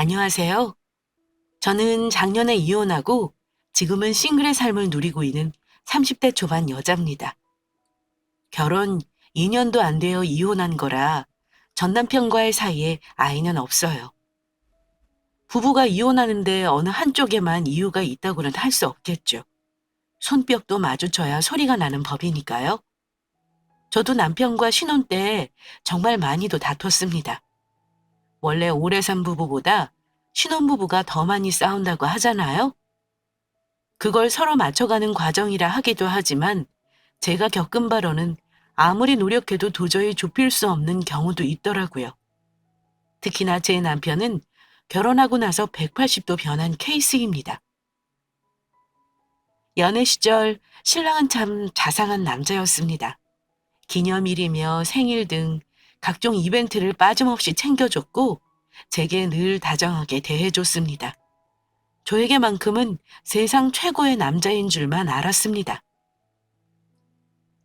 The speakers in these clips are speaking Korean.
안녕하세요. 저는 작년에 이혼하고 지금은 싱글의 삶을 누리고 있는 30대 초반 여자입니다. 결혼 2년도 안 되어 이혼한 거라 전 남편과의 사이에 아이는 없어요. 부부가 이혼하는데 어느 한쪽에만 이유가 있다고는 할 수 없겠죠. 손뼉도 마주쳐야 소리가 나는 법이니까요. 저도 남편과 신혼 때 정말 많이도 다퉜습니다. 원래 오래 산 부부보다 신혼부부가 더 많이 싸운다고 하잖아요. 그걸 서로 맞춰가는 과정이라 하기도 하지만 제가 겪은 바로는 아무리 노력해도 도저히 좁힐 수 없는 경우도 있더라고요. 특히나 제 남편은 결혼하고 나서 180도 변한 케이스입니다. 연애 시절 신랑은 참 자상한 남자였습니다. 기념일이며 생일 등 각종 이벤트를 빠짐없이 챙겨줬고 제게 늘 다정하게 대해줬습니다. 저에게만큼은 세상 최고의 남자인 줄만 알았습니다.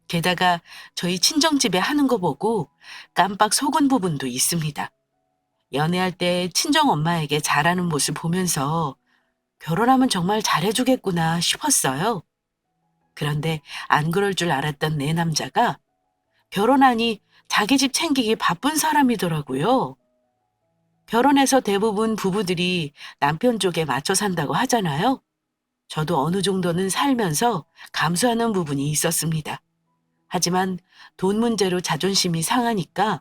게다가 저희 친정집에 하는 거 보고 깜빡 속은 부분도 있습니다. 연애할 때 친정 엄마에게 잘하는 모습 보면서 결혼하면 정말 잘해주겠구나 싶었어요. 그런데 안 그럴 줄 알았던 내 남자가 결혼하니 자기 집 챙기기 바쁜 사람이더라고요. 결혼해서 대부분 부부들이 남편 쪽에 맞춰 산다고 하잖아요. 저도 어느 정도는 살면서 감수하는 부분이 있었습니다. 하지만 돈 문제로 자존심이 상하니까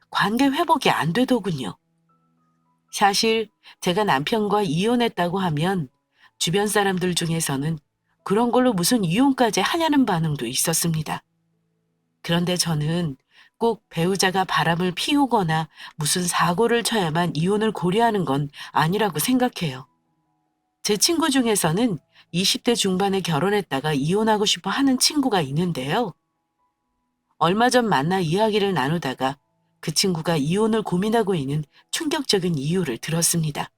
관계 회복이 안 되더군요. 사실 제가 남편과 이혼했다고 하면 주변 사람들 중에서는 그런 걸로 무슨 이혼까지 하냐는 반응도 있었습니다. 그런데 저는 꼭 배우자가 바람을 피우거나 무슨 사고를 쳐야만 이혼을 고려하는 건 아니라고 생각해요. 제 친구 중에서는 20대 중반에 결혼했다가 이혼하고 싶어 하는 친구가 있는데요. 얼마 전 만나 이야기를 나누다가 그 친구가 이혼을 고민하고 있는 충격적인 이유를 들었습니다.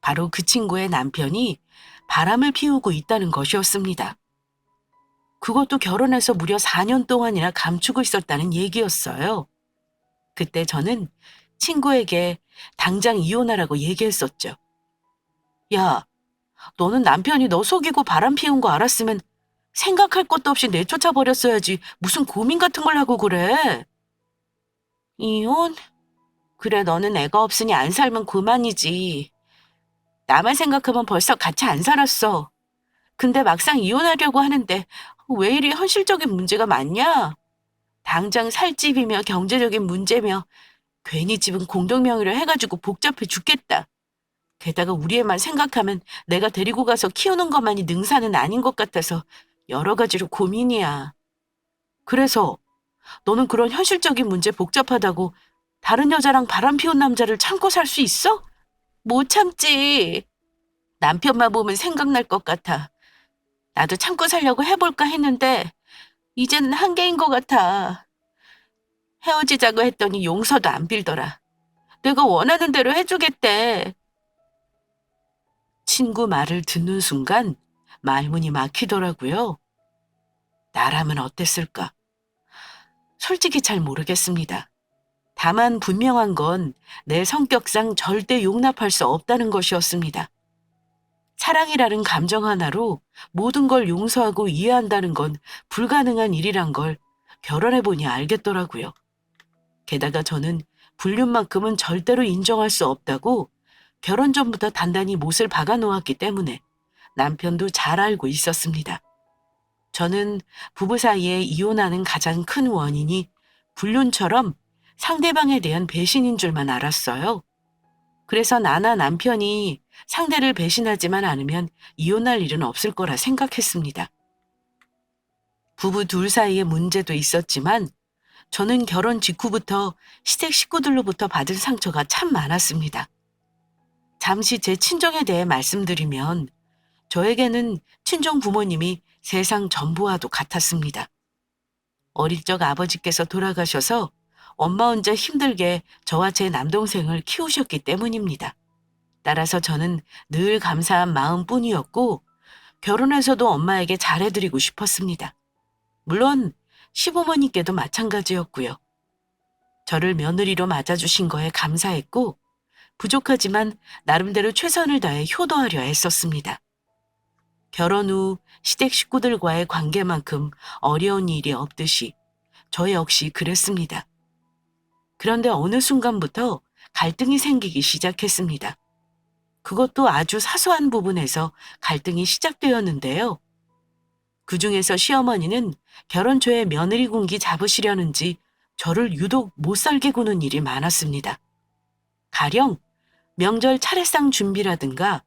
바로 그 친구의 남편이 바람을 피우고 있다는 것이었습니다. 그것도 결혼해서 무려 4년 동안이나 감추고 있었다는 얘기였어요. 그때 저는 친구에게 당장 이혼하라고 얘기했었죠. 야, 너는 남편이 너 속이고 바람 피운 거 알았으면 생각할 것도 없이 내쫓아 버렸어야지 무슨 고민 같은 걸 하고 그래. 이혼? 그래, 너는 애가 없으니 안 살면 그만이지. 나만 생각하면 벌써 같이 안 살았어. 근데 막상 이혼하려고 하는데 왜 이리 현실적인 문제가 많냐? 당장 살 집이며 경제적인 문제며 괜히 집은 공동명의로 해가지고 복잡해 죽겠다. 게다가 우리 애만 생각하면 내가 데리고 가서 키우는 것만이 능사는 아닌 것 같아서 여러 가지로 고민이야. 그래서 너는 그런 현실적인 문제 복잡하다고 다른 여자랑 바람 피운 남자를 참고 살 수 있어? 못 참지. 남편만 보면 생각날 것 같아. 나도 참고 살려고 해볼까 했는데 이제는 한계인 것 같아. 헤어지자고 했더니 용서도 안 빌더라. 내가 원하는 대로 해주겠대. 친구 말을 듣는 순간 말문이 막히더라고요. 나라면 어땠을까? 솔직히 잘 모르겠습니다. 다만 분명한 건 내 성격상 절대 용납할 수 없다는 것이었습니다. 사랑이라는 감정 하나로 모든 걸 용서하고 이해한다는 건 불가능한 일이란 걸 결혼해보니 알겠더라고요. 게다가 저는 불륜만큼은 절대로 인정할 수 없다고 결혼 전부터 단단히 못을 박아 놓았기 때문에 남편도 잘 알고 있었습니다. 저는 부부 사이에 이혼하는 가장 큰 원인이 불륜처럼 상대방에 대한 배신인 줄만 알았어요. 그래서 나나 남편이 상대를 배신하지만 않으면 이혼할 일은 없을 거라 생각했습니다. 부부 둘 사이에 문제도 있었지만 저는 결혼 직후부터 시댁 식구들로부터 받은 상처가 참 많았습니다. 잠시 제 친정에 대해 말씀드리면 저에게는 친정 부모님이 세상 전부와도 같았습니다. 어릴 적 아버지께서 돌아가셔서 엄마 혼자 힘들게 저와 제 남동생을 키우셨기 때문입니다. 따라서 저는 늘 감사한 마음뿐이었고 결혼해서도 엄마에게 잘해드리고 싶었습니다. 물론 시부모님께도 마찬가지였고요. 저를 며느리로 맞아주신 거에 감사했고 부족하지만 나름대로 최선을 다해 효도하려 애썼습니다. 결혼 후 시댁 식구들과의 관계만큼 어려운 일이 없듯이 저 역시 그랬습니다. 그런데 어느 순간부터 갈등이 생기기 시작했습니다. 그것도 아주 사소한 부분에서 갈등이 시작되었는데요. 그중에서 시어머니는 결혼 초에 며느리 군기 잡으시려는지 저를 유독 못 살게 구는 일이 많았습니다. 가령 명절 차례상 준비라든가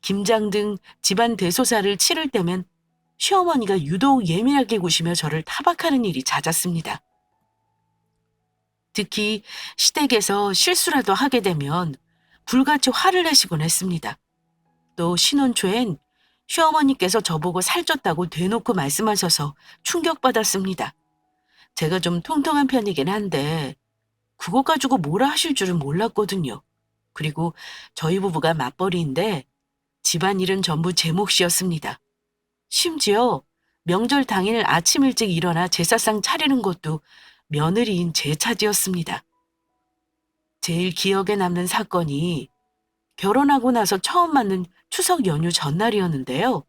김장 등 집안 대소사를 치를 때면 시어머니가 유독 예민하게 구시며 저를 타박하는 일이 잦았습니다. 특히 시댁에서 실수라도 하게 되면 불같이 화를 내시곤 했습니다. 또 신혼 초엔 시어머니께서 저보고 살쪘다고 대놓고 말씀하셔서 충격받았습니다. 제가 좀 통통한 편이긴 한데 그거 가지고 뭐라 하실 줄은 몰랐거든요. 그리고 저희 부부가 맞벌이인데 집안일은 전부 제 몫이었습니다. 심지어 명절 당일 아침 일찍 일어나 제사상 차리는 것도 며느리인 제 차지였습니다. 제일 기억에 남는 사건이 결혼하고 나서 처음 맞는 추석 연휴 전날이었는데요.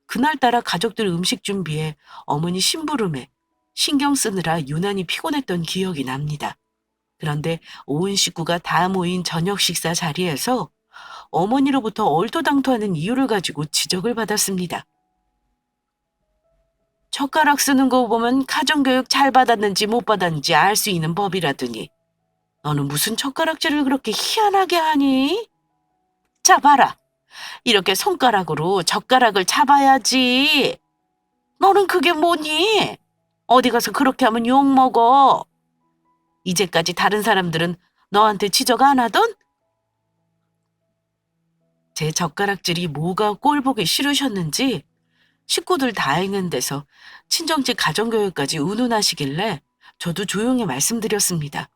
그날따라 가족들 음식 준비에 어머니 심부름에 신경 쓰느라 유난히 피곤했던 기억이 납니다. 그런데 온 식구가 다 모인 저녁 식사 자리에서 어머니로부터 얼토당토하는 이유를 가지고 지적을 받았습니다. 젓가락 쓰는 거 보면 가정교육 잘 받았는지 못 받았는지 알 수 있는 법이라더니 너는 무슨 젓가락질을 그렇게 희한하게 하니? 자 봐라. 이렇게 손가락으로 젓가락을 잡아야지. 너는 그게 뭐니? 어디 가서 그렇게 하면 욕먹어. 이제까지 다른 사람들은 너한테 지적 안 하던? 제 젓가락질이 뭐가 꼴보기 싫으셨는지 식구들 다 있는 데서 친정집 가정교육까지 운운하시길래 저도 조용히 말씀드렸습니다.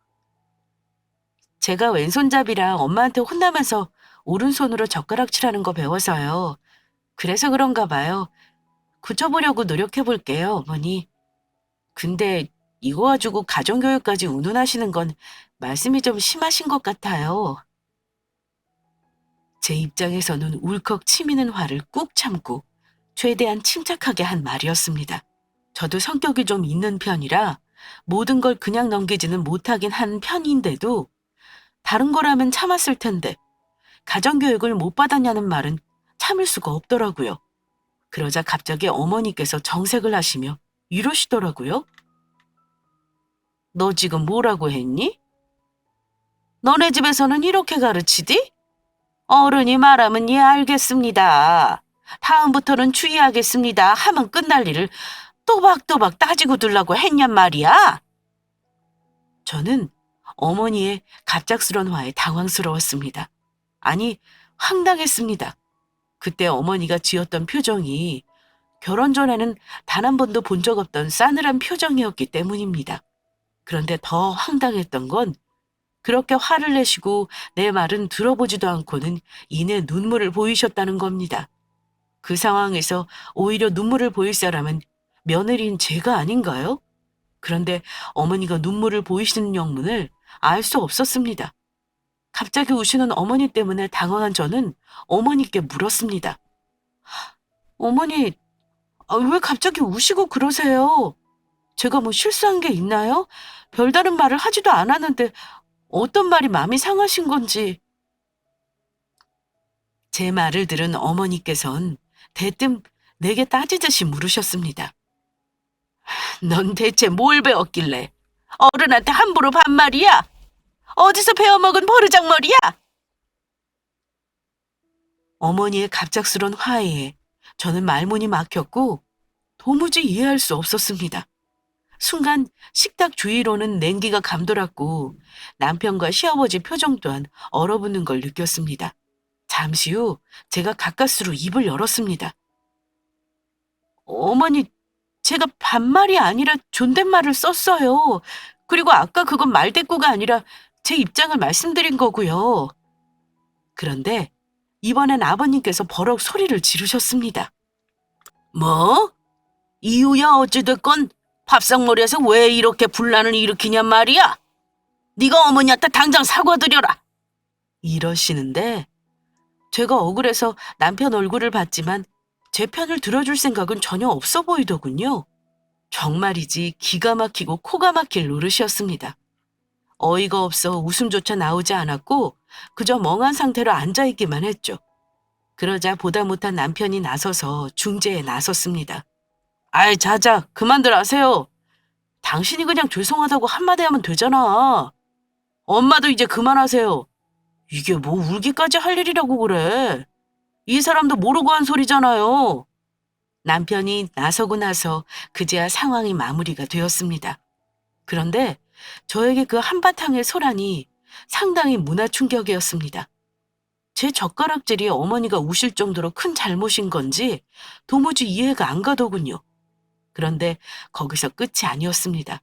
제가 왼손잡이라 엄마한테 혼나면서 오른손으로 젓가락질하는 거 배워서요. 그래서 그런가 봐요. 고쳐보려고 노력해볼게요, 어머니. 근데 이거 가지고 가정교육까지 운운하시는 건 말씀이 좀 심하신 것 같아요. 제 입장에서는 울컥 치미는 화를 꾹 참고 최대한 침착하게 한 말이었습니다. 저도 성격이 좀 있는 편이라 모든 걸 그냥 넘기지는 못하긴 한 편인데도 다른 거라면 참았을 텐데 가정교육을 못 받았냐는 말은 참을 수가 없더라고요. 그러자 갑자기 어머니께서 정색을 하시며 이러시더라고요. 너 지금 뭐라고 했니? 너네 집에서는 이렇게 가르치디? 어른이 말하면 예 알겠습니다. 다음부터는 주의하겠습니다 하면 끝날 일을 또박또박 따지고 들라고 했냔 말이야. 저는 어머니의 갑작스런 화에 당황스러웠습니다. 아니, 황당했습니다. 그때 어머니가 지었던 표정이 결혼 전에는 단 한 번도 본 적 없던 싸늘한 표정이었기 때문입니다. 그런데 더 황당했던 건 그렇게 화를 내시고 내 말은 들어보지도 않고는 이내 눈물을 보이셨다는 겁니다. 그 상황에서 오히려 눈물을 보일 사람은 며느리인 제가 아닌가요? 그런데 어머니가 눈물을 보이시는 영문을 알 수 없었습니다. 갑자기 우시는 어머니 때문에 당황한 저는 어머니께 물었습니다. 어머니, 왜 갑자기 우시고 그러세요? 제가 뭐 실수한 게 있나요? 별다른 말을 하지도 않았는데 어떤 말이 마음이 상하신 건지. 제 말을 들은 어머니께선 대뜸 내게 따지듯이 물으셨습니다. 넌 대체 뭘 배웠길래 어른한테 함부로 반말이야? 어디서 배워먹은 버르장머리야? 어머니의 갑작스런 화해에 저는 말문이 막혔고 도무지 이해할 수 없었습니다. 순간 식탁 주위로는 냉기가 감돌았고 남편과 시아버지 표정 또한 얼어붙는 걸 느꼈습니다. 잠시 후 제가 가까스로 입을 열었습니다. 어머니, 제가 반말이 아니라 존댓말을 썼어요. 그리고 아까 그건 말대꾸가 아니라 제 입장을 말씀드린 거고요. 그런데 이번엔 아버님께서 버럭 소리를 지르셨습니다. 뭐? 이유야 어찌됐건 밥상머리에서 왜 이렇게 분란을 일으키냔 말이야? 네가 어머니한테 당장 사과드려라. 이러시는데 제가 억울해서 남편 얼굴을 봤지만 제 편을 들어줄 생각은 전혀 없어 보이더군요. 정말이지 기가 막히고 코가 막힐 노릇이었습니다. 어이가 없어 웃음조차 나오지 않았고 그저 멍한 상태로 앉아있기만 했죠. 그러자 보다 못한 남편이 나서서 중재에 나섰습니다. 아이 자자 그만들 하세요. 당신이 그냥 죄송하다고 한마디 하면 되잖아. 엄마도 이제 그만하세요. 이게 뭐 울기까지 할 일이라고 그래. 이 사람도 모르고 한 소리잖아요. 남편이 나서고 나서 그제야 상황이 마무리가 되었습니다. 그런데 저에게 그 한바탕의 소란이 상당히 문화 충격이었습니다. 제 젓가락질이 어머니가 우실 정도로 큰 잘못인 건지 도무지 이해가 안 가더군요. 그런데 거기서 끝이 아니었습니다.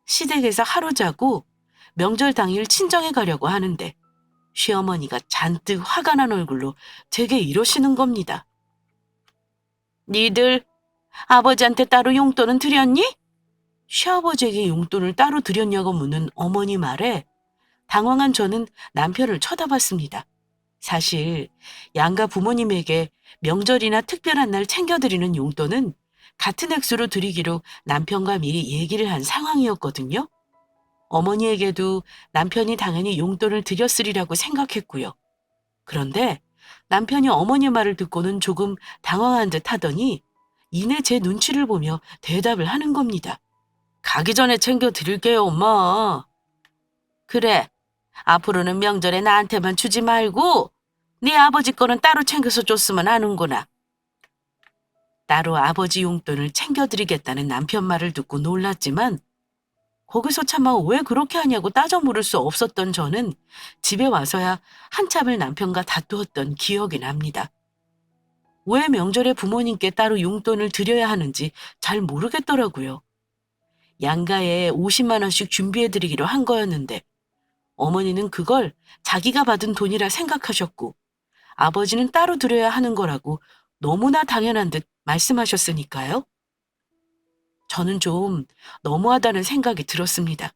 시댁에서 하루 자고 명절 당일 친정에 가려고 하는데 시어머니가 잔뜩 화가 난 얼굴로 제게 이러시는 겁니다. 니들 아버지한테 따로 용돈은 드렸니? 시아버지에게 용돈을 따로 드렸냐고 묻는 어머니 말에 당황한 저는 남편을 쳐다봤습니다. 사실 양가 부모님에게 명절이나 특별한 날 챙겨드리는 용돈은 같은 액수로 드리기로 남편과 미리 얘기를 한 상황이었거든요. 어머니에게도 남편이 당연히 용돈을 드렸으리라고 생각했고요. 그런데 남편이 어머니 말을 듣고는 조금 당황한 듯 하더니 이내 제 눈치를 보며 대답을 하는 겁니다. 가기 전에 챙겨 드릴게요, 엄마. 그래, 앞으로는 명절에 나한테만 주지 말고 네 아버지 거는 따로 챙겨서 줬으면 하는구나. 따로 아버지 용돈을 챙겨드리겠다는 남편 말을 듣고 놀랐지만 거기서 차마 왜 그렇게 하냐고 따져 물을 수 없었던 저는 집에 와서야 한참을 남편과 다투었던 기억이 납니다. 왜 명절에 부모님께 따로 용돈을 드려야 하는지 잘 모르겠더라고요. 양가에 50만 원씩 준비해드리기로 한 거였는데 어머니는 그걸 자기가 받은 돈이라 생각하셨고 아버지는 따로 드려야 하는 거라고 너무나 당연한 듯 말씀하셨으니까요. 저는 좀 너무하다는 생각이 들었습니다.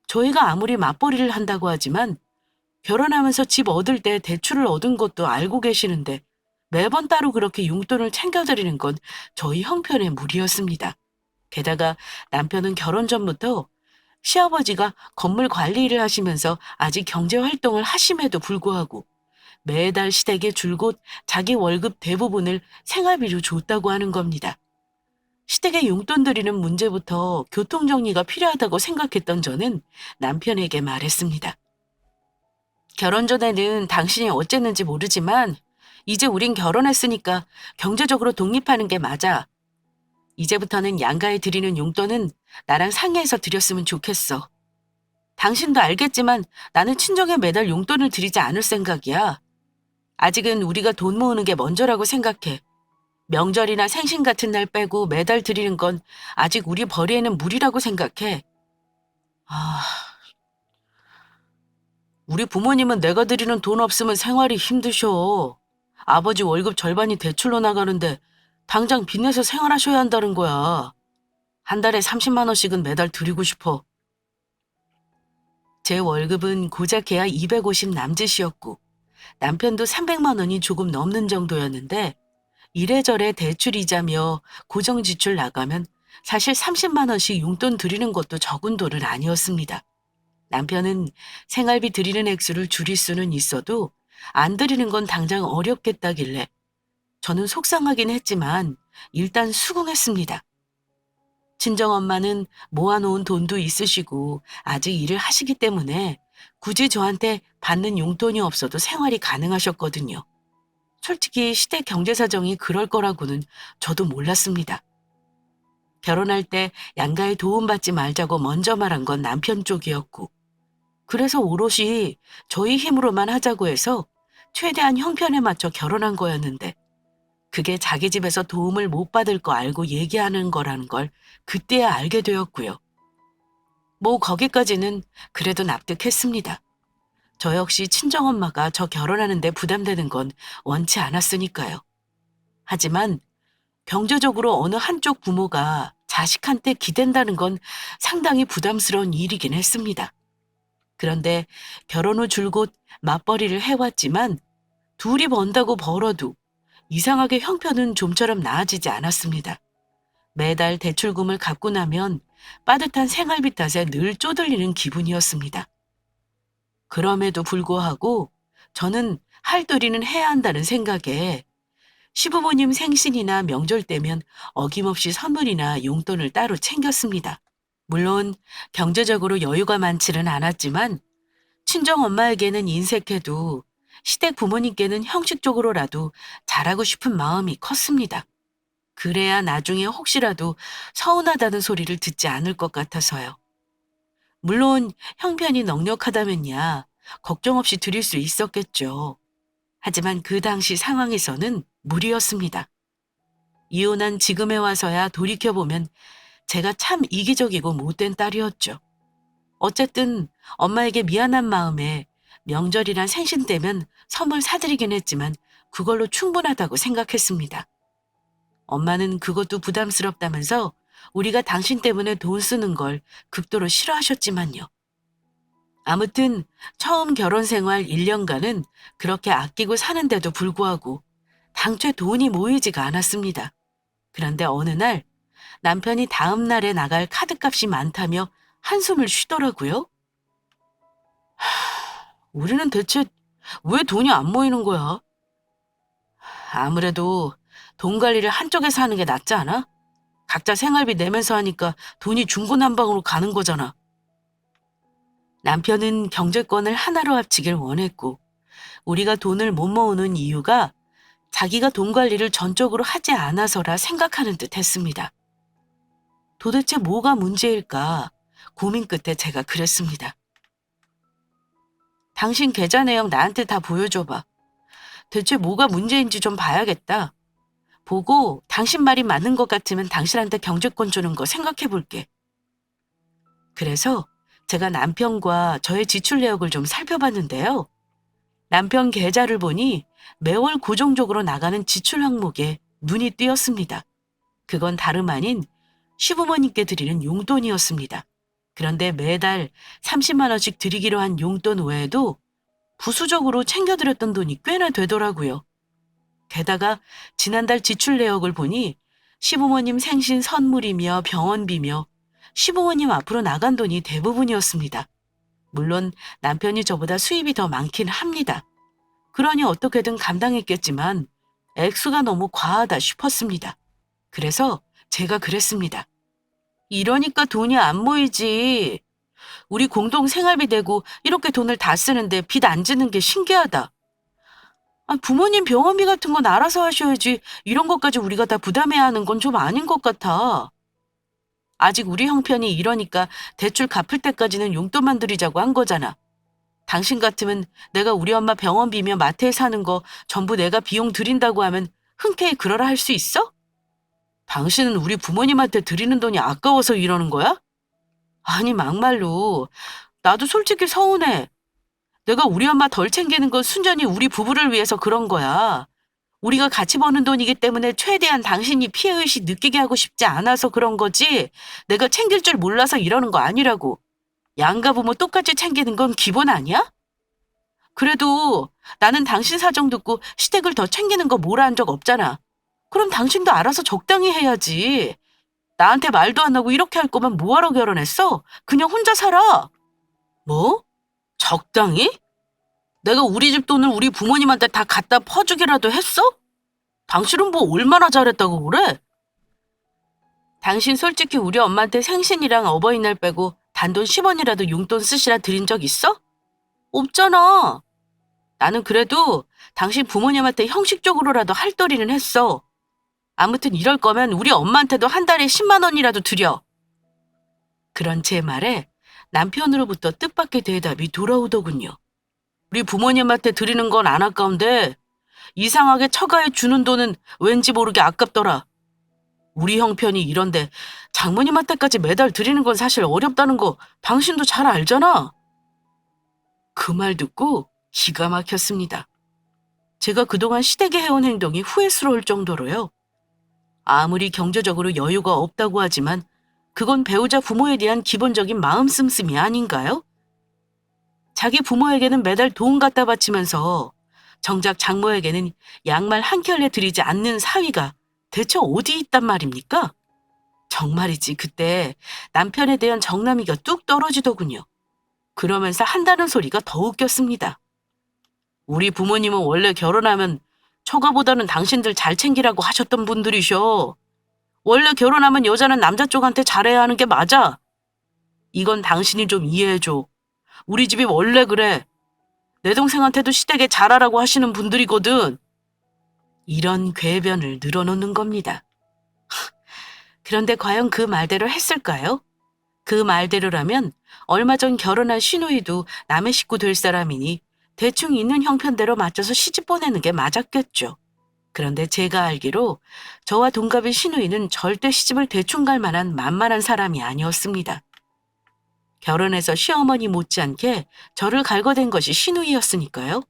저희가 아무리 맞벌이를 한다고 하지만 결혼하면서 집 얻을 때 대출을 얻은 것도 알고 계시는데 매번 따로 그렇게 용돈을 챙겨드리는 건 저희 형편의 무리였습니다. 게다가 남편은 결혼 전부터 시아버지가 건물 관리 일을 하시면서 아직 경제 활동을 하심에도 불구하고 매달 시댁에 줄곧 자기 월급 대부분을 생활비로 줬다고 하는 겁니다. 시댁에 용돈 드리는 문제부터 교통정리가 필요하다고 생각했던 저는 남편에게 말했습니다. 결혼 전에는 당신이 어쨌는지 모르지만 이제 우린 결혼했으니까 경제적으로 독립하는 게 맞아. 이제부터는 양가에 드리는 용돈은 나랑 상의해서 드렸으면 좋겠어. 당신도 알겠지만 나는 친정에 매달 용돈을 드리지 않을 생각이야. 아직은 우리가 돈 모으는 게 먼저라고 생각해. 명절이나 생신 같은 날 빼고 매달 드리는 건 아직 우리 벌이에는 무리라고 생각해. 아, 우리 부모님은 내가 드리는 돈 없으면 생활이 힘드셔. 아버지 월급 절반이 대출로 나가는데 당장 빚내서 생활하셔야 한다는 거야. 한 달에 30만 원씩은 매달 드리고 싶어. 제 월급은 고작해야 250 남짓이었고 남편도 300만 원이 조금 넘는 정도였는데 이래저래 대출이자며 고정지출 나가면 사실 30만 원씩 용돈 드리는 것도 적은 돈은 아니었습니다. 남편은 생활비 드리는 액수를 줄일 수는 있어도 안 드리는 건 당장 어렵겠다길래 저는 속상하긴 했지만 일단 수긍했습니다. 친정엄마는 모아놓은 돈도 있으시고 아직 일을 하시기 때문에 굳이 저한테 받는 용돈이 없어도 생활이 가능하셨거든요. 솔직히 시댁 경제 사정이 그럴 거라고는 저도 몰랐습니다. 결혼할 때 양가에 도움받지 말자고 먼저 말한 건 남편 쪽이었고 그래서 오롯이 저희 힘으로만 하자고 해서 최대한 형편에 맞춰 결혼한 거였는데 그게 자기 집에서 도움을 못 받을 거 알고 얘기하는 거라는 걸 그때야 알게 되었고요. 뭐 거기까지는 그래도 납득했습니다. 저 역시 친정엄마가 저 결혼하는데 부담되는 건 원치 않았으니까요. 하지만 경제적으로 어느 한쪽 부모가 자식한테 기댄다는 건 상당히 부담스러운 일이긴 했습니다. 그런데 결혼 후 줄곧 맞벌이를 해왔지만 둘이 번다고 벌어도 이상하게 형편은 좀처럼 나아지지 않았습니다. 매달 대출금을 갚고 나면 빠듯한 생활비 탓에 늘 쪼들리는 기분이었습니다. 그럼에도 불구하고 저는 할도리는 해야 한다는 생각에 시부모님 생신이나 명절 때면 어김없이 선물이나 용돈을 따로 챙겼습니다. 물론 경제적으로 여유가 많지는 않았지만 친정 엄마에게는 인색해도 시댁 부모님께는 형식적으로라도 잘하고 싶은 마음이 컸습니다. 그래야 나중에 혹시라도 서운하다는 소리를 듣지 않을 것 같아서요. 물론 형편이 넉넉하다면야 걱정 없이 드릴 수 있었겠죠. 하지만 그 당시 상황에서는 무리였습니다. 이혼한 지금에 와서야 돌이켜보면 제가 참 이기적이고 못된 딸이었죠. 어쨌든 엄마에게 미안한 마음에 명절이나 생신 때면 선물 사드리긴 했지만 그걸로 충분하다고 생각했습니다. 엄마는 그것도 부담스럽다면서 우리가 당신 때문에 돈 쓰는 걸 극도로 싫어하셨지만요. 아무튼 처음 결혼 생활 1년간은 그렇게 아끼고 사는데도 불구하고 당최 돈이 모이지가 않았습니다. 그런데 어느 날 남편이 다음 날에 나갈 카드값이 많다며 한숨을 쉬더라고요. 우리는 대체 왜 돈이 안 모이는 거야? 아무래도 돈 관리를 한쪽에서 하는 게 낫지 않아? 각자 생활비 내면서 하니까 돈이 중구난방으로 가는 거잖아. 남편은 경제권을 하나로 합치길 원했고 우리가 돈을 못 모으는 이유가 자기가 돈 관리를 전적으로 하지 않아서라 생각하는 듯 했습니다. 도대체 뭐가 문제일까 고민 끝에 제가 그랬습니다. 당신 계좌 내역 나한테 다 보여줘봐. 대체 뭐가 문제인지 좀 봐야겠다. 보고 당신 말이 맞는 것 같으면 당신한테 경제권 주는 거 생각해 볼게. 그래서 제가 남편과 저의 지출 내역을 좀 살펴봤는데요. 남편 계좌를 보니 매월 고정적으로 나가는 지출 항목에 눈이 띄었습니다. 그건 다름 아닌 시부모님께 드리는 용돈이었습니다. 그런데 매달 30만 원씩 드리기로 한 용돈 외에도 부수적으로 챙겨드렸던 돈이 꽤나 되더라고요. 게다가 지난달 지출 내역을 보니 시부모님 생신 선물이며 병원비며 시부모님 앞으로 나간 돈이 대부분이었습니다. 물론 남편이 저보다 수입이 더 많긴 합니다. 그러니 어떻게든 감당했겠지만 액수가 너무 과하다 싶었습니다. 그래서 제가 그랬습니다. 이러니까 돈이 안 모이지. 우리 공동 생활비 내고 이렇게 돈을 다 쓰는데 빚 안 지는 게 신기하다. 부모님 병원비 같은 건 알아서 하셔야지 이런 것까지 우리가 다 부담해야 하는 건 좀 아닌 것 같아. 아직 우리 형편이 이러니까 대출 갚을 때까지는 용돈만 드리자고 한 거잖아. 당신 같으면 내가 우리 엄마 병원비며 마트에 사는 거 전부 내가 비용 드린다고 하면 흔쾌히 그러라 할 수 있어? 당신은 우리 부모님한테 드리는 돈이 아까워서 이러는 거야? 아니 막말로 나도 솔직히 서운해. 내가 우리 엄마 덜 챙기는 건 순전히 우리 부부를 위해서 그런 거야. 우리가 같이 버는 돈이기 때문에 최대한 당신이 피해의식 느끼게 하고 싶지 않아서 그런 거지 내가 챙길 줄 몰라서 이러는 거 아니라고. 양가 부모 똑같이 챙기는 건 기본 아니야? 그래도 나는 당신 사정 듣고 시댁을 더 챙기는 거 뭐라 한 적 없잖아. 그럼 당신도 알아서 적당히 해야지. 나한테 말도 안 하고 이렇게 할 거면 뭐하러 결혼했어? 그냥 혼자 살아. 뭐? 적당히? 내가 우리 집 돈을 우리 부모님한테 다 갖다 퍼주기라도 했어? 당신은 뭐 얼마나 잘했다고 그래? 당신 솔직히 우리 엄마한테 생신이랑 어버이날 빼고 단돈 10원이라도 용돈 쓰시라 드린 적 있어? 없잖아. 나는 그래도 당신 부모님한테 형식적으로라도 할도리는 했어. 아무튼 이럴 거면 우리 엄마한테도 한 달에 10만 원이라도 드려. 그런 제 말에 남편으로부터 뜻밖의 대답이 돌아오더군요. 우리 부모님한테 드리는 건 안 아까운데 이상하게 처가에 주는 돈은 왠지 모르게 아깝더라. 우리 형편이 이런데 장모님한테까지 매달 드리는 건 사실 어렵다는 거 당신도 잘 알잖아. 그 말 듣고 기가 막혔습니다. 제가 그동안 시댁에 해온 행동이 후회스러울 정도로요. 아무리 경제적으로 여유가 없다고 하지만 그건 배우자 부모에 대한 기본적인 마음 씀씀이 아닌가요? 자기 부모에게는 매달 돈 갖다 바치면서 정작 장모에게는 양말 한 켤레 드리지 않는 사위가 대체 어디 있단 말입니까? 정말이지 그때 남편에 대한 정남이가 뚝 떨어지더군요. 그러면서 한다는 소리가 더 웃겼습니다. 우리 부모님은 원래 결혼하면 처가보다는 당신들 잘 챙기라고 하셨던 분들이셔. 원래 결혼하면 여자는 남자 쪽한테 잘해야 하는 게 맞아. 이건 당신이 좀 이해해줘. 우리 집이 원래 그래. 내 동생한테도 시댁에 잘하라고 하시는 분들이거든. 이런 궤변을 늘어놓는 겁니다. 그런데 과연 그 말대로 했을까요? 그 말대로라면 얼마 전 결혼한 시누이도 남의 식구 될 사람이니 대충 있는 형편대로 맞춰서 시집 보내는 게 맞았겠죠. 그런데 제가 알기로 저와 동갑인 시누이는 절대 시집을 대충 갈 만한 만만한 사람이 아니었습니다. 결혼해서 시어머니 못지않게 저를 갈궈댄 것이 시누이였으니까요.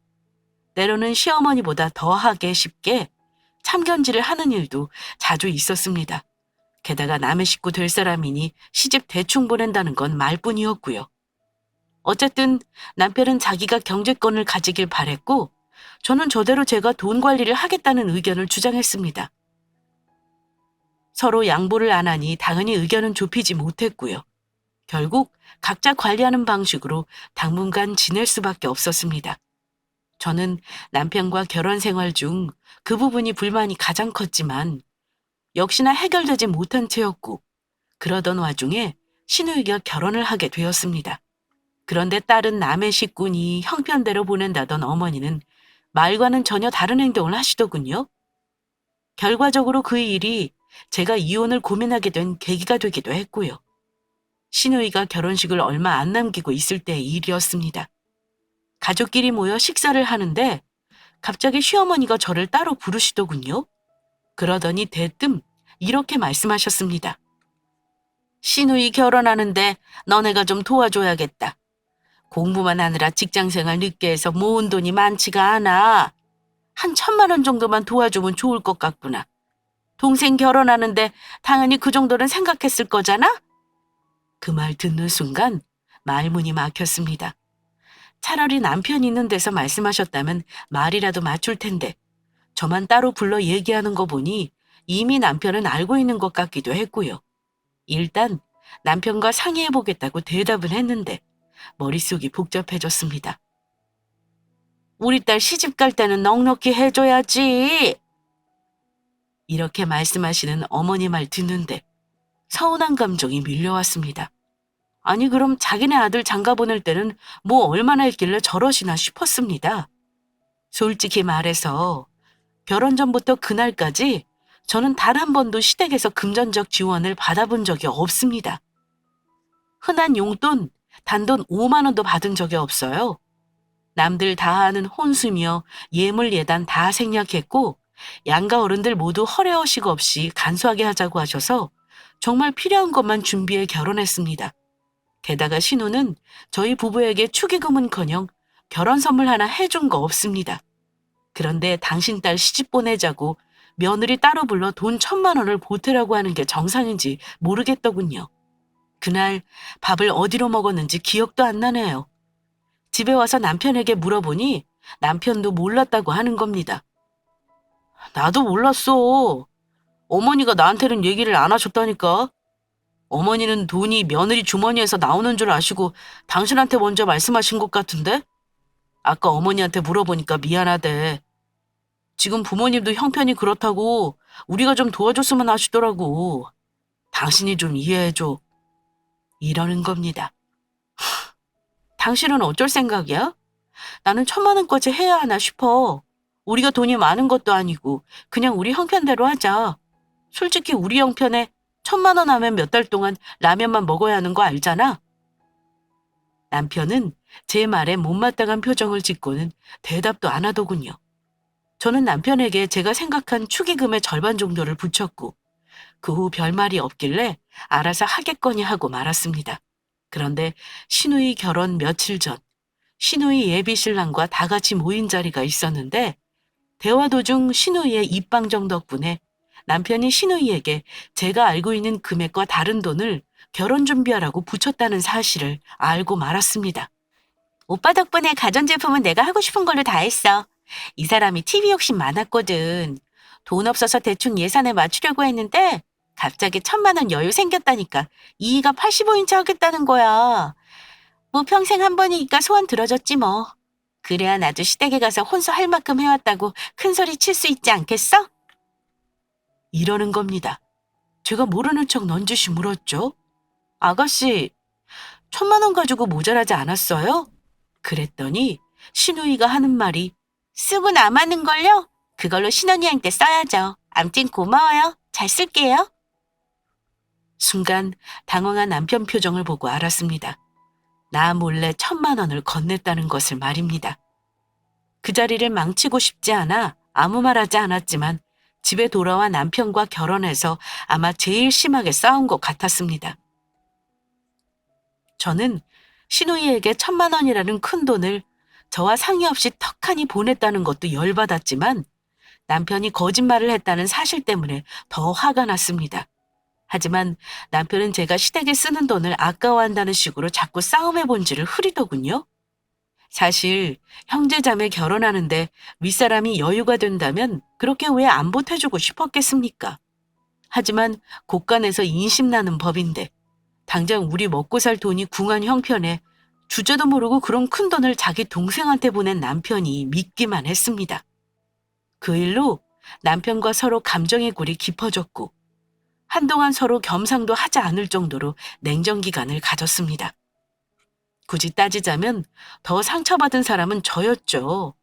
때로는 시어머니보다 더하게 쉽게 참견질을 하는 일도 자주 있었습니다. 게다가 남의 식구 될 사람이니 시집 대충 보낸다는 건 말뿐이었고요. 어쨌든 남편은 자기가 경제권을 가지길 바랬고 저는 저대로 제가 돈 관리를 하겠다는 의견을 주장했습니다. 서로 양보를 안 하니 당연히 의견은 좁히지 못했고요. 결국 각자 관리하는 방식으로 당분간 지낼 수밖에 없었습니다. 저는 남편과 결혼 생활 중 그 부분이 불만이 가장 컸지만 역시나 해결되지 못한 채였고 그러던 와중에 시누이가 결혼을 하게 되었습니다. 그런데 딸은 남의 식구니 형편대로 보낸다던 어머니는 말과는 전혀 다른 행동을 하시더군요. 결과적으로 그 일이 제가 이혼을 고민하게 된 계기가 되기도 했고요. 시누이가 결혼식을 얼마 안 남기고 있을 때의 일이었습니다. 가족끼리 모여 식사를 하는데 갑자기 시어머니가 저를 따로 부르시더군요. 그러더니 대뜸 이렇게 말씀하셨습니다. 시누이 결혼하는데 너네가 좀 도와줘야겠다. 공부만 하느라 직장생활 늦게 해서 모은 돈이 많지가 않아. 한 1,000만 원 정도만 도와주면 좋을 것 같구나. 동생 결혼하는데 당연히 그 정도는 생각했을 거잖아? 그 말 듣는 순간 말문이 막혔습니다. 차라리 남편이 있는 데서 말씀하셨다면 말이라도 맞출 텐데 저만 따로 불러 얘기하는 거 보니 이미 남편은 알고 있는 것 같기도 했고요. 일단 남편과 상의해보겠다고 대답은 했는데 머릿속이 복잡해졌습니다. 우리 딸 시집 갈 때는 넉넉히 해줘야지. 이렇게 말씀하시는 어머니 말 듣는데 서운한 감정이 밀려왔습니다. 아니 그럼 자기네 아들 장가 보낼 때는 뭐 얼마나 했길래 저러시나 싶었습니다. 솔직히 말해서 결혼 전부터 그날까지 저는 단 한 번도 시댁에서 금전적 지원을 받아본 적이 없습니다. 흔한 용돈, 단돈 5만 원도 받은 적이 없어요. 남들 다 하는 혼수며 예물 예단 다 생략했고 양가 어른들 모두 허례허식 없이 간소하게 하자고 하셔서 정말 필요한 것만 준비해 결혼했습니다. 게다가 신우는 저희 부부에게 축의금은커녕 결혼 선물 하나 해준 거 없습니다. 그런데 당신 딸 시집 보내자고 며느리 따로 불러 돈 1,000만 원을 보태라고 하는 게 정상인지 모르겠더군요. 그날 밥을 어디로 먹었는지 기억도 안 나네요. 집에 와서 남편에게 물어보니 남편도 몰랐다고 하는 겁니다. 나도 몰랐어. 어머니가 나한테는 얘기를 안 하셨다니까. 어머니는 돈이 며느리 주머니에서 나오는 줄 아시고 당신한테 먼저 말씀하신 것 같은데? 아까 어머니한테 물어보니까 미안하대. 지금 부모님도 형편이 그렇다고 우리가 좀 도와줬으면 하시더라고. 당신이 좀 이해해줘. 이러는 겁니다. 당신은 어쩔 생각이야? 나는 1,000만 원까지 해야 하나 싶어. 우리가 돈이 많은 것도 아니고 그냥 우리 형편대로 하자. 솔직히 우리 형편에 1,000만 원 하면 몇 달 동안 라면만 먹어야 하는 거 알잖아. 남편은 제 말에 못마땅한 표정을 짓고는 대답도 안 하더군요. 저는 남편에게 제가 생각한 축의금의 절반 정도를 붙였고 그 후 별말이 없길래 알아서 하겠거니 하고 말았습니다. 그런데 시누이 결혼 며칠 전 시누이 예비 신랑과 다 같이 모인 자리가 있었는데 대화 도중 시누이의 입방정 덕분에 남편이 시누이에게 제가 알고 있는 금액과 다른 돈을 결혼 준비하라고 붙였다는 사실을 알고 말았습니다. 오빠 덕분에 가전제품은 내가 하고 싶은 걸로 다 했어. 이 사람이 TV 욕심 많았거든. 돈 없어서 대충 예산에 맞추려고 했는데 갑자기 1,000만 원 여유 생겼다니까 이이가 85인치 하겠다는 거야. 뭐 평생 한 번이니까 소원 들어줬지 뭐. 그래야 나도 시댁에 가서 혼수 할 만큼 해왔다고 큰 소리 칠 수 있지 않겠어? 이러는 겁니다. 제가 모르는 척 넌지시 물었죠. 아가씨, 1,000만 원 가지고 모자라지 않았어요? 그랬더니 신우이가 하는 말이 쓰고 남았는걸요? 그걸로 신혼여행 때 써야죠. 암튼 고마워요. 잘 쓸게요. 순간 당황한 남편 표정을 보고 알았습니다. 나 몰래 1,000만 원을 건넸다는 것을 말입니다. 그 자리를 망치고 싶지 않아 아무 말 하지 않았지만 집에 돌아와 남편과 결혼해서 아마 제일 심하게 싸운 것 같았습니다. 저는 신우이에게 1,000만 원이라는 큰 돈을 저와 상의 없이 턱하니 보냈다는 것도 열받았지만 남편이 거짓말을 했다는 사실 때문에 더 화가 났습니다. 하지만 남편은 제가 시댁에 쓰는 돈을 아까워한다는 식으로 자꾸 싸움의 본질을 흐리더군요. 사실 형제자매 결혼하는데 윗사람이 여유가 된다면 그렇게 왜 안 보태주고 싶었겠습니까? 하지만 곳간에서 인심나는 법인데 당장 우리 먹고 살 돈이 궁한 형편에 주제도 모르고 그런 큰 돈을 자기 동생한테 보낸 남편이 믿기만 했습니다. 그 일로 남편과 서로 감정의 골이 깊어졌고 한동안 서로 겸상도 하지 않을 정도로 냉전 기간을 가졌습니다. 굳이 따지자면 더 상처받은 사람은 저였죠.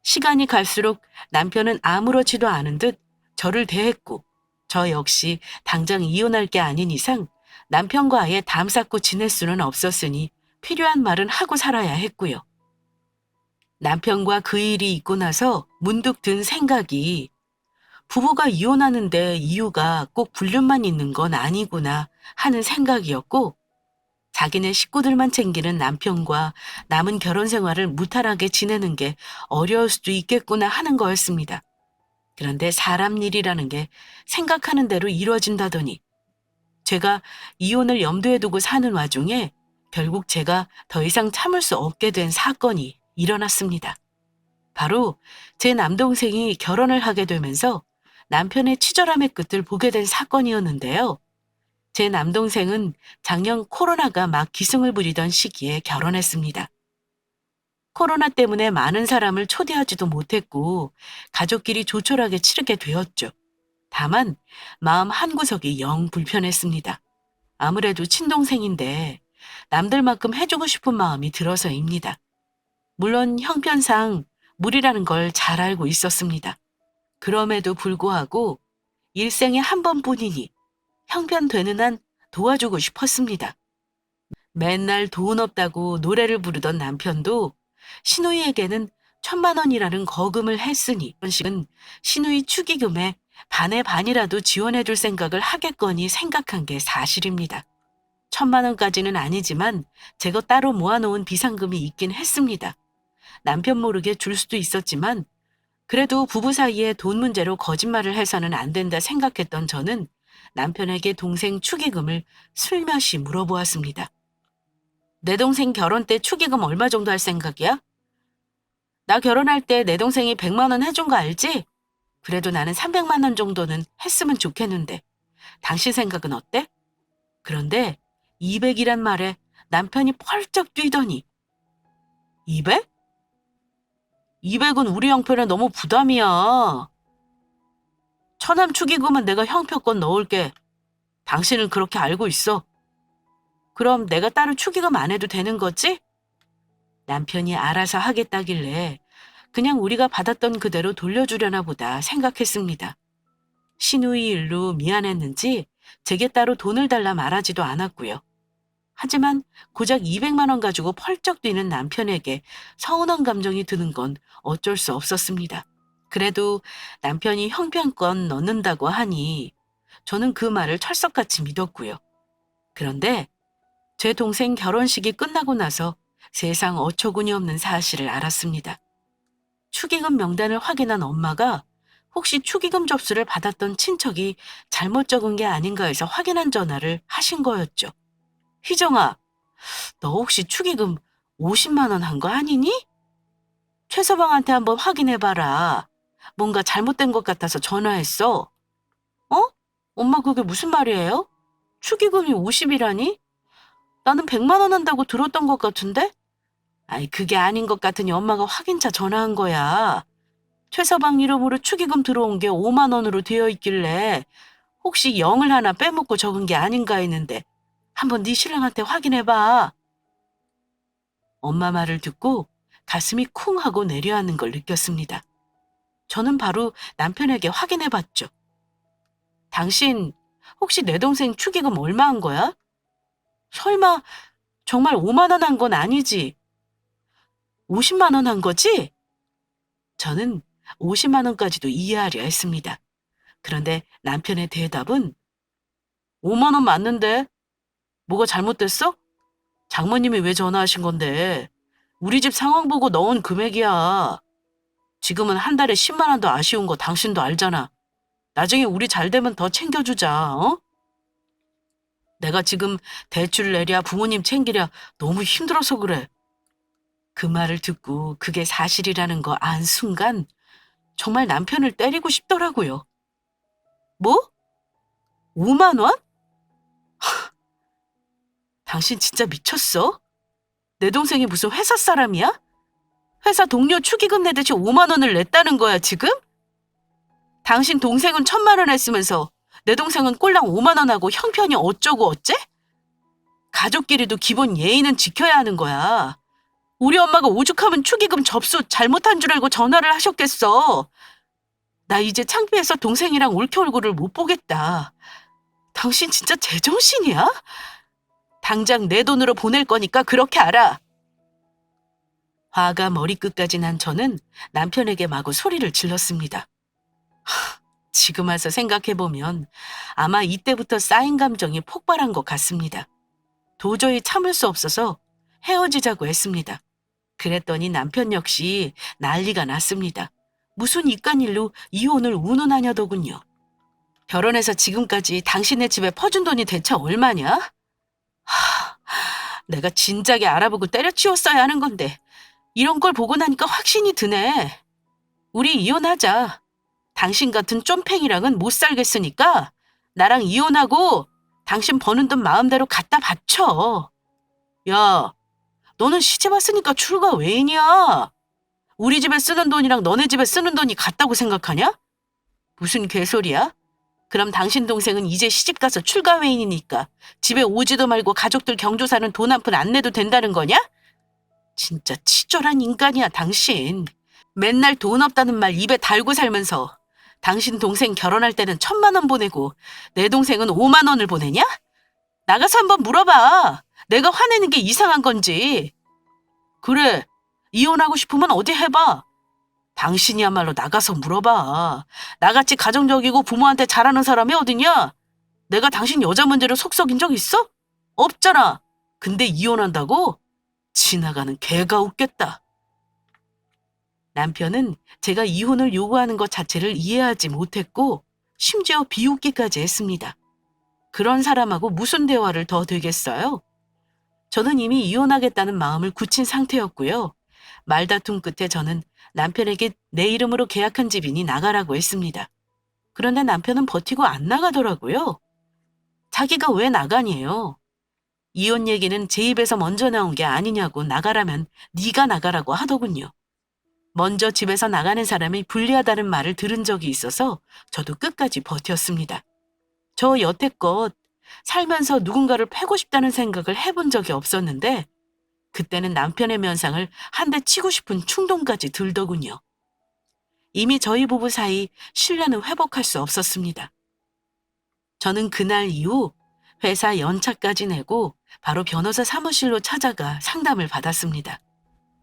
시간이 갈수록 남편은 아무렇지도 않은 듯 저를 대했고 저 역시 당장 이혼할 게 아닌 이상 남편과 아예 담 쌓고 지낼 수는 없었으니 필요한 말은 하고 살아야 했고요. 남편과 그 일이 있고 나서 문득 든 생각이 부부가 이혼하는데 이유가 꼭 불륜만 있는 건 아니구나 하는 생각이었고 자기네 식구들만 챙기는 남편과 남은 결혼 생활을 무탈하게 지내는 게 어려울 수도 있겠구나 하는 거였습니다. 그런데 사람 일이라는 게 생각하는 대로 이루어진다더니 제가 이혼을 염두에 두고 사는 와중에 결국 제가 더 이상 참을 수 없게 된 사건이 일어났습니다. 바로 제 남동생이 결혼을 하게 되면서 남편의 치졸함의 끝을 보게 된 사건이었는데요. 제 남동생은 작년 코로나가 막 기승을 부리던 시기에 결혼했습니다. 코로나 때문에 많은 사람을 초대하지도 못했고 가족끼리 조촐하게 치르게 되었죠. 다만 마음 한구석이 영 불편했습니다. 아무래도 친동생인데 남들만큼 해주고 싶은 마음이 들어서입니다. 물론 형편상 무리라는 걸 잘 알고 있었습니다. 그럼에도 불구하고 일생에 한 번뿐이니 형편되는 한 도와주고 싶었습니다. 맨날 돈 없다고 노래를 부르던 남편도 신우이에게는 1,000만 원이라는 거금을 했으니 이런 신우이 축의금에 반의 반이라도 지원해줄 생각을 하겠거니 생각한 게 사실입니다. 1,000만 원까지는 아니지만 제가 따로 모아놓은 비상금이 있긴 했습니다. 남편 모르게 줄 수도 있었지만 그래도 부부 사이에 돈 문제로 거짓말을 해서는 안 된다 생각했던 저는 남편에게 동생 축의금을 슬며시 물어보았습니다. 내 동생 결혼 때 축의금 얼마 정도 할 생각이야? 나 결혼할 때 내 동생이 100만 원 해준 거 알지? 그래도 나는 300만 원 정도는 했으면 좋겠는데 당신 생각은 어때? 그런데 200이란 말에 남편이 펄쩍 뛰더니 200? 200은 우리 형편에 너무 부담이야. 처남 축의금은 내가 형편권 넣을게. 당신은 그렇게 알고 있어. 그럼 내가 따로 축의금 안 해도 되는 거지? 남편이 알아서 하겠다길래 그냥 우리가 받았던 그대로 돌려주려나 보다 생각했습니다. 시누이 일로 미안했는지 제게 따로 돈을 달라 말하지도 않았고요. 하지만 고작 200만 원 가지고 펄쩍 뛰는 남편에게 서운한 감정이 드는 건 어쩔 수 없었습니다. 그래도 남편이 형편권 넣는다고 하니 저는 그 말을 철석같이 믿었고요. 그런데 제 동생 결혼식이 끝나고 나서 세상 어처구니 없는 사실을 알았습니다. 축의금 명단을 확인한 엄마가 혹시 축의금 접수를 받았던 친척이 잘못 적은 게 아닌가 해서 확인한 전화를 하신 거였죠. 희정아, 너 혹시 축의금 50만 원 한 거 아니니? 최서방한테 한번 확인해봐라. 뭔가 잘못된 것 같아서 전화했어. 어? 엄마 그게 무슨 말이에요? 축의금이 50이라니? 나는 100만 원 한다고 들었던 것 같은데? 아이, 그게 아닌 것 같으니 엄마가 확인차 전화한 거야. 최서방 이름으로 축의금 들어온 게 5만 원으로 되어 있길래 혹시 0을 하나 빼먹고 적은 게 아닌가 했는데 한번 네 신랑한테 확인해봐. 엄마 말을 듣고 가슴이 쿵 하고 내려앉는 걸 느꼈습니다. 저는 바로 남편에게 확인해봤죠. 당신 혹시 내 동생 축의금 얼마 한 거야? 설마 정말 5만 원 한 건 아니지? 50만 원 한 거지? 저는 50만 원까지도 이해하려 했습니다. 그런데 남편의 대답은 5만 원 맞는데 뭐가 잘못됐어? 장모님이 왜 전화하신 건데? 우리 집 상황 보고 넣은 금액이야. 지금은 한 달에 10만 원도 아쉬운 거 당신도 알잖아. 나중에 우리 잘 되면 더 챙겨주자, 어? 내가 지금 대출 내랴 부모님 챙기랴 너무 힘들어서 그래. 그 말을 듣고 그게 사실이라는 거 안 순간 정말 남편을 때리고 싶더라고요. 뭐? 5만 원? 당신 진짜 미쳤어? 내 동생이 무슨 회사 사람이야? 회사 동료 축의금 내듯이 5만 원을 냈다는 거야, 지금? 당신 동생은 1,000만 원 했으면서 내 동생은 꼴랑 5만 원 하고 형편이 어쩌고 어째? 가족끼리도 기본 예의는 지켜야 하는 거야. 우리 엄마가 오죽하면 축의금 접수 잘못한 줄 알고 전화를 하셨겠어. 나 이제 창피해서 동생이랑 올케 얼굴을 못 보겠다. 당신 진짜 제정신이야? 당장 내 돈으로 보낼 거니까 그렇게 알아. 화가 머리끝까지 난 저는 남편에게 마구 소리를 질렀습니다. 지금 와서 생각해보면 아마 이때부터 쌓인 감정이 폭발한 것 같습니다. 도저히 참을 수 없어서 헤어지자고 했습니다. 그랬더니 남편 역시 난리가 났습니다. 무슨 이깟일로 이혼을 운운하냐더군요. 결혼해서 지금까지 당신네 집에 퍼준 돈이 대체 얼마냐? 내가 진작에 알아보고 때려치웠어야 하는 건데 이런 걸 보고 나니까 확신이 드네. 우리 이혼하자. 당신 같은 쫌팽이랑은 못 살겠으니까 나랑 이혼하고 당신 버는 돈 마음대로 갖다 바쳐. 야, 너는 시집 왔으니까 출가 외인이야. 우리 집에 쓰는 돈이랑 너네 집에 쓰는 돈이 같다고 생각하냐? 무슨 개소리야? 그럼 당신 동생은 이제 시집 가서 출가 외인이니까 집에 오지도 말고 가족들 경조사는 돈 한 푼 안 내도 된다는 거냐? 진짜 치졸한 인간이야, 당신. 맨날 돈 없다는 말 입에 달고 살면서 당신 동생 결혼할 때는 1,000만 원 보내고 내 동생은 5만 원을 보내냐? 나가서 한번 물어봐. 내가 화내는 게 이상한 건지. 그래, 이혼하고 싶으면 어디 해봐. 당신이야말로 나가서 물어봐. 나같이 가정적이고 부모한테 잘하는 사람이 어디냐? 내가 당신 여자 문제로 속 썩인 적 있어? 없잖아. 근데 이혼한다고? 지나가는 개가 웃겠다. 남편은 제가 이혼을 요구하는 것 자체를 이해하지 못했고 심지어 비웃기까지 했습니다. 그런 사람하고 무슨 대화를 더 되겠어요? 저는 이미 이혼하겠다는 마음을 굳힌 상태였고요. 말다툼 끝에 저는 남편에게 내 이름으로 계약한 집이니 나가라고 했습니다. 그런데 남편은 버티고 안 나가더라고요. 자기가 왜 나가니에요? 이혼 얘기는 제 입에서 먼저 나온 게 아니냐고 나가라면 네가 나가라고 하더군요. 먼저 집에서 나가는 사람이 불리하다는 말을 들은 적이 있어서 저도 끝까지 버텼습니다. 저 여태껏 살면서 누군가를 패고 싶다는 생각을 해본 적이 없었는데 그때는 남편의 면상을 한 대 치고 싶은 충동까지 들더군요. 이미 저희 부부 사이 신뢰는 회복할 수 없었습니다. 저는 그날 이후 회사 연차까지 내고 바로 변호사 사무실로 찾아가 상담을 받았습니다.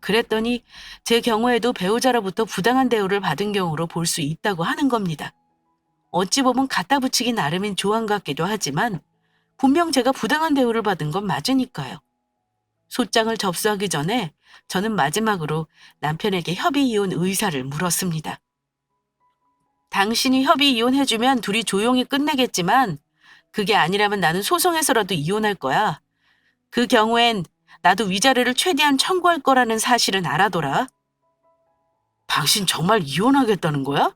그랬더니 제 경우에도 배우자로부터 부당한 대우를 받은 경우로 볼 수 있다고 하는 겁니다. 어찌 보면 갖다 붙이기 나름인 조항 같기도 하지만 분명 제가 부당한 대우를 받은 건 맞으니까요. 소장을 접수하기 전에 저는 마지막으로 남편에게 협의 이혼 의사를 물었습니다. 당신이 협의 이혼해주면 둘이 조용히 끝내겠지만 그게 아니라면 나는 소송해서라도 이혼할 거야. 그 경우엔 나도 위자료를 최대한 청구할 거라는 사실은 알아둬라. 당신 정말 이혼하겠다는 거야?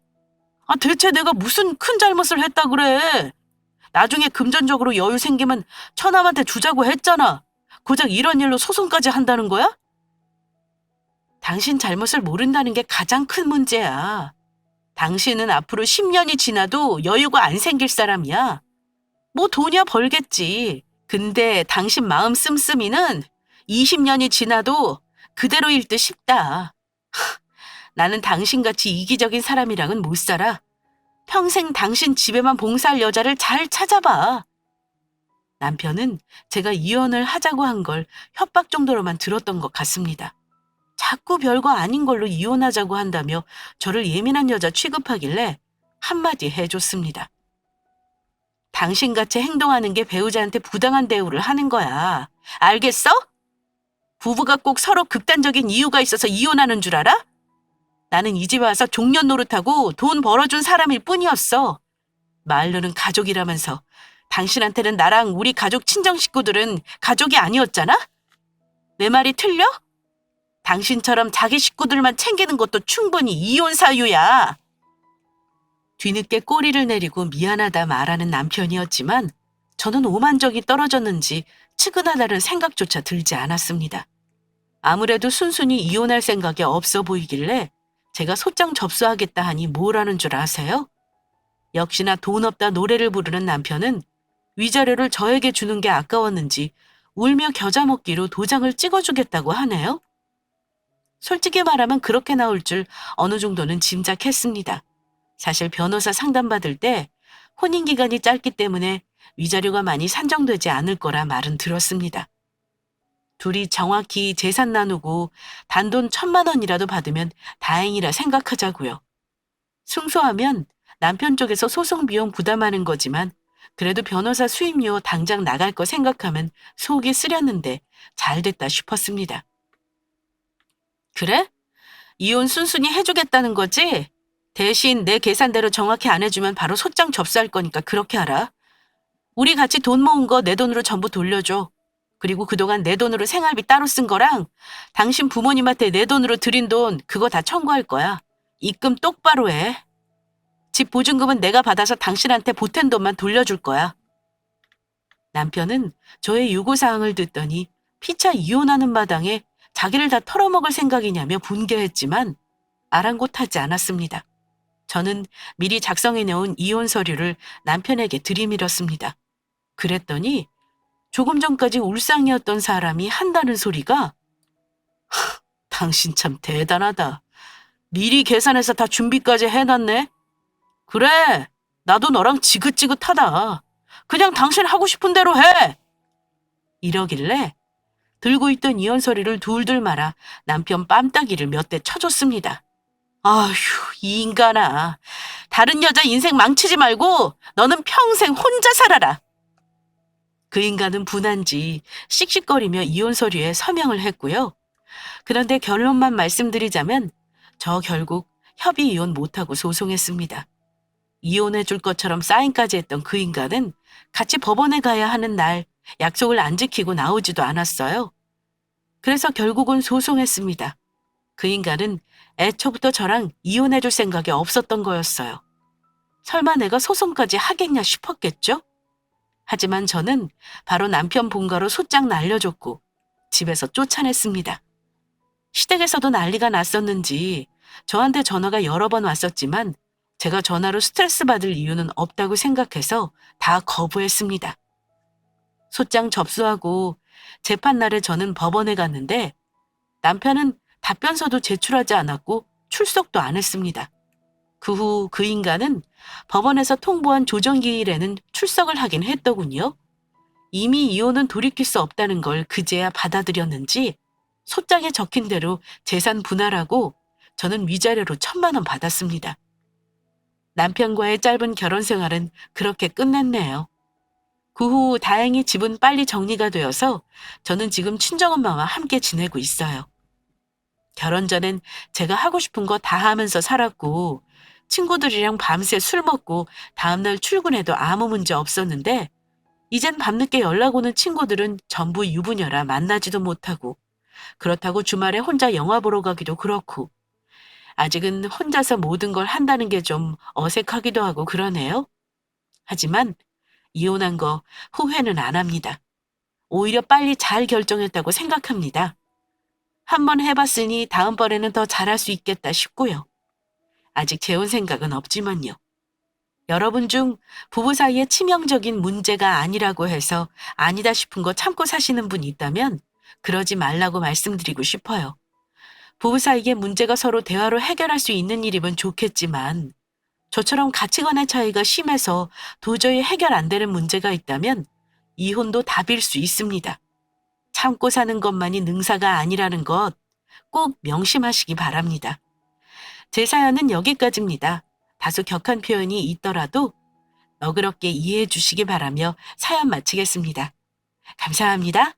아, 대체 내가 무슨 큰 잘못을 했다 그래? 나중에 금전적으로 여유 생기면 처남한테 주자고 했잖아. 고작 이런 일로 소송까지 한다는 거야? 당신 잘못을 모른다는 게 가장 큰 문제야. 당신은 앞으로 10년이 지나도 여유가 안 생길 사람이야. 뭐 돈이야 벌겠지. 근데 당신 마음 씀씀이는 20년이 지나도 그대로일 듯 싶다. 나는 당신같이 이기적인 사람이랑은 못 살아. 평생 당신 집에만 봉사할 여자를 잘 찾아봐. 남편은 제가 이혼을 하자고 한 걸 협박 정도로만 들었던 것 같습니다. 자꾸 별거 아닌 걸로 이혼하자고 한다며 저를 예민한 여자 취급하길래 한마디 해줬습니다. 당신같이 행동하는 게 배우자한테 부당한 대우를 하는 거야. 알겠어? 부부가 꼭 서로 극단적인 이유가 있어서 이혼하는 줄 알아? 나는 이 집에 와서 종년 노릇하고 돈 벌어준 사람일 뿐이었어. 말로는 가족이라면서 당신한테는 나랑 우리 가족 친정 식구들은 가족이 아니었잖아? 내 말이 틀려? 당신처럼 자기 식구들만 챙기는 것도 충분히 이혼 사유야. 뒤늦게 꼬리를 내리고 미안하다 말하는 남편이었지만 저는 오만정이 떨어졌는지 측은하다는 생각조차 들지 않았습니다. 아무래도 순순히 이혼할 생각이 없어 보이길래 제가 소장 접수하겠다 하니 뭐라는 줄 아세요? 역시나 돈 없다 노래를 부르는 남편은 위자료를 저에게 주는 게 아까웠는지 울며 겨자 먹기로 도장을 찍어주겠다고 하네요. 솔직히 말하면 그렇게 나올 줄 어느 정도는 짐작했습니다. 사실 변호사 상담받을 때 혼인기간이 짧기 때문에 위자료가 많이 산정되지 않을 거라 말은 들었습니다. 둘이 정확히 재산 나누고 단돈 1,000만 원이라도 받으면 다행이라 생각하자고요. 승소하면 남편 쪽에서 소송 비용 부담하는 거지만 그래도 변호사 수임료 당장 나갈 거 생각하면 속이 쓰렸는데 잘 됐다 싶었습니다. 그래? 이혼 순순히 해주겠다는 거지? 대신 내 계산대로 정확히 안 해주면 바로 소장 접수할 거니까 그렇게 하라. 우리 같이 돈 모은 거 내 돈으로 전부 돌려줘. 그리고 그동안 내 돈으로 생활비 따로 쓴 거랑 당신 부모님한테 내 돈으로 드린 돈 그거 다 청구할 거야. 입금 똑바로 해. 집 보증금은 내가 받아서 당신한테 보탠 돈만 돌려줄 거야. 남편은 저의 요구사항을 듣더니 피차 이혼하는 마당에 자기를 다 털어먹을 생각이냐며 분개했지만 아랑곳하지 않았습니다. 저는 미리 작성해놓은 이혼 서류를 남편에게 들이밀었습니다. 그랬더니 조금 전까지 울상이었던 사람이 한다는 소리가 당신 참 대단하다. 미리 계산해서 다 준비까지 해놨네. 그래, 나도 너랑 지긋지긋하다. 그냥 당신 하고 싶은 대로 해. 이러길래 들고 있던 이혼 서류를 둘둘 말아 남편 뺨따기를 몇 대 쳐줬습니다. 아휴, 이 인간아. 다른 여자 인생 망치지 말고 너는 평생 혼자 살아라. 그 인간은 분한지 씩씩거리며 이혼 서류에 서명을 했고요. 그런데 결론만 말씀드리자면 저 결국 협의 이혼 못하고 소송했습니다. 이혼해 줄 것처럼 사인까지 했던 그 인간은 같이 법원에 가야 하는 날 약속을 안 지키고 나오지도 않았어요. 그래서 결국은 소송했습니다. 그 인간은 애초부터 저랑 이혼해 줄 생각이 없었던 거였어요. 설마 내가 소송까지 하겠냐 싶었겠죠? 하지만 저는 바로 남편 본가로 소장 날려줬고 집에서 쫓아냈습니다. 시댁에서도 난리가 났었는지 저한테 전화가 여러 번 왔었지만 제가 전화로 스트레스 받을 이유는 없다고 생각해서 다 거부했습니다. 소장 접수하고 재판 날에 저는 법원에 갔는데 남편은 답변서도 제출하지 않았고 출석도 안 했습니다. 그 후 그 인간은 법원에서 통보한 조정기일에는 출석을 하긴 했더군요. 이미 이혼은 돌이킬 수 없다는 걸 그제야 받아들였는지 소장에 적힌 대로 재산 분할하고 저는 위자료로 1,000만 원 받았습니다. 남편과의 짧은 결혼 생활은 그렇게 끝냈네요. 그 후 다행히 집은 빨리 정리가 되어서 저는 지금 친정엄마와 함께 지내고 있어요. 결혼 전엔 제가 하고 싶은 거 다 하면서 살았고 친구들이랑 밤새 술 먹고 다음날 출근해도 아무 문제 없었는데 이젠 밤늦게 연락 오는 친구들은 전부 유부녀라 만나지도 못하고, 그렇다고 주말에 혼자 영화 보러 가기도 그렇고, 아직은 혼자서 모든 걸 한다는 게 좀 어색하기도 하고 그러네요. 하지만 이혼한 거 후회는 안 합니다. 오히려 빨리 잘 결정했다고 생각합니다. 한번 해봤으니 다음번에는 더 잘할 수 있겠다 싶고요. 아직 재혼 생각은 없지만요. 여러분 중 부부 사이에 치명적인 문제가 아니라고 해서 아니다 싶은 거 참고 사시는 분이 있다면 그러지 말라고 말씀드리고 싶어요. 부부 사이에 문제가 서로 대화로 해결할 수 있는 일이면 좋겠지만 저처럼 가치관의 차이가 심해서 도저히 해결 안 되는 문제가 있다면 이혼도 답일 수 있습니다. 참고 사는 것만이 능사가 아니라는 것 꼭 명심하시기 바랍니다. 제 사연은 여기까지입니다. 다소 격한 표현이 있더라도 너그럽게 이해해 주시기 바라며 사연 마치겠습니다. 감사합니다.